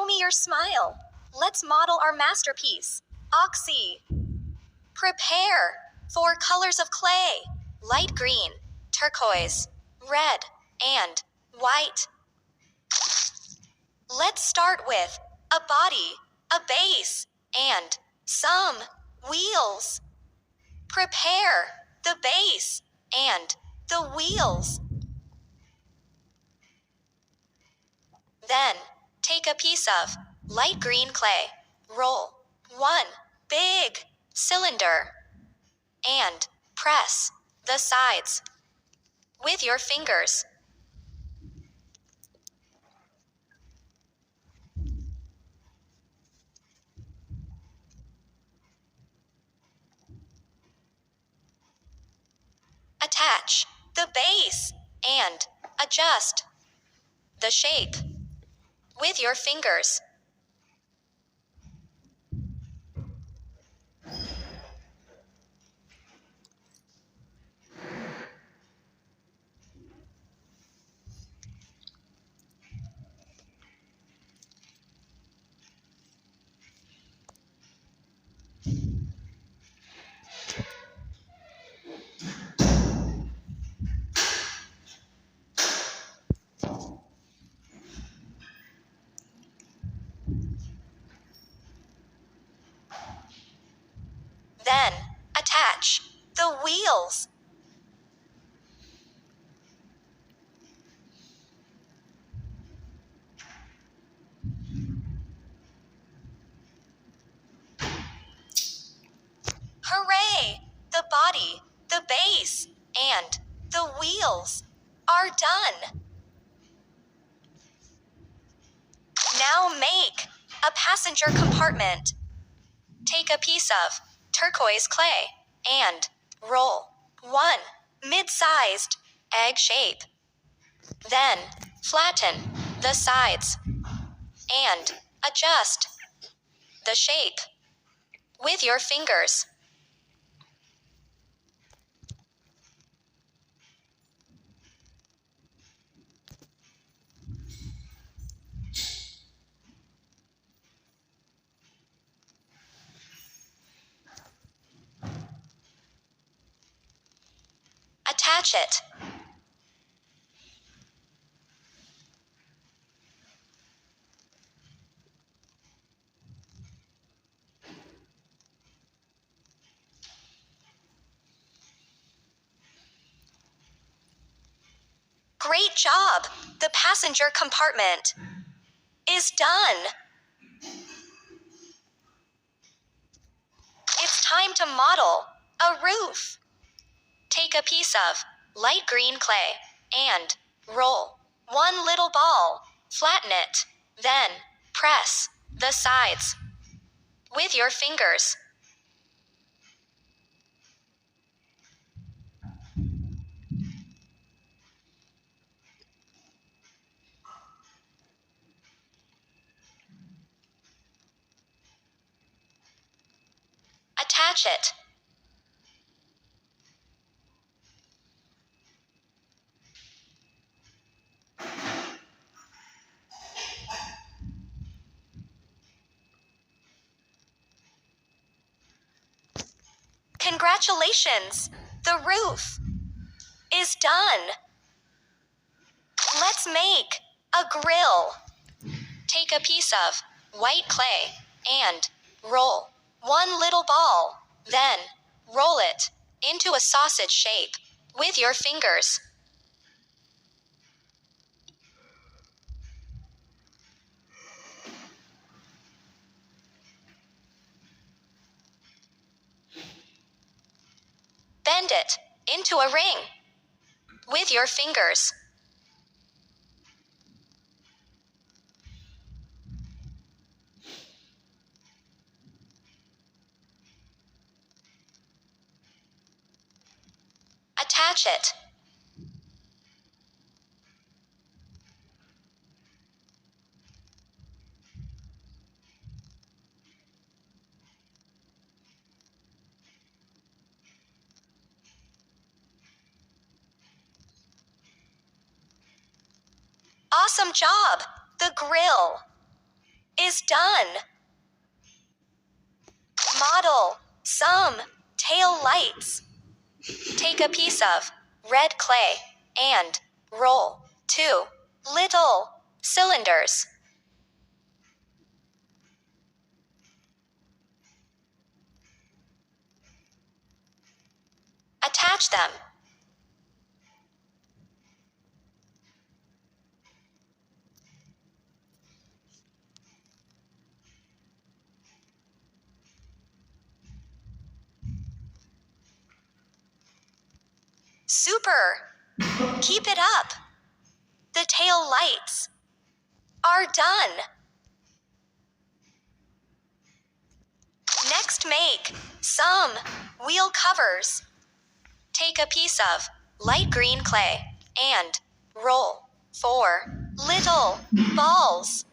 Show me your smile. Let's model our masterpiece. Oxy. Prepare 4 colors of clay: light green, turquoise, red, and white. Let's start with a body, a base, and some wheels. Prepare the base and the wheels. Then, take a piece of light green clay, roll 1 big cylinder, and press the sides with your fingers. Attach the base and adjust the shape with your fingers. Then, attach the wheels. Hooray! The body, the base, and the wheels are done. Now make a passenger compartment. Take a piece of turquoise clay and roll 1 mid-sized egg shape. Then flatten the sides and adjust the shape with your fingers. Attach it. Great job! The passenger compartment is done. It's time to model a roof. Take a piece of light green clay and roll 1 little ball. Flatten it. Then press the sides with your fingers. Attach it. Congratulations! The roof is done. Let's make a grill. Take a piece of white clay and roll 1 little ball. Then roll it into a sausage shape with your fingers. Bend it into a ring with your fingers. Attach it. Awesome job! The grill is done. Model some tail lights. Take a piece of red clay and roll 2 little cylinders. Attach them. Super! Keep it up. The tail lights are done. Next, make some wheel covers. Take a piece of light green clay and roll 4 little balls.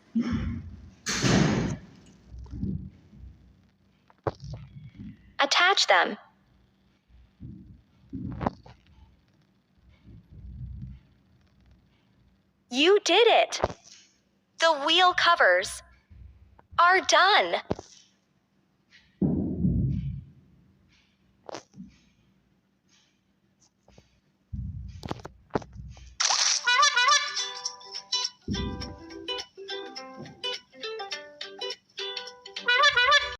Attach them. You did it! The wheel covers are done.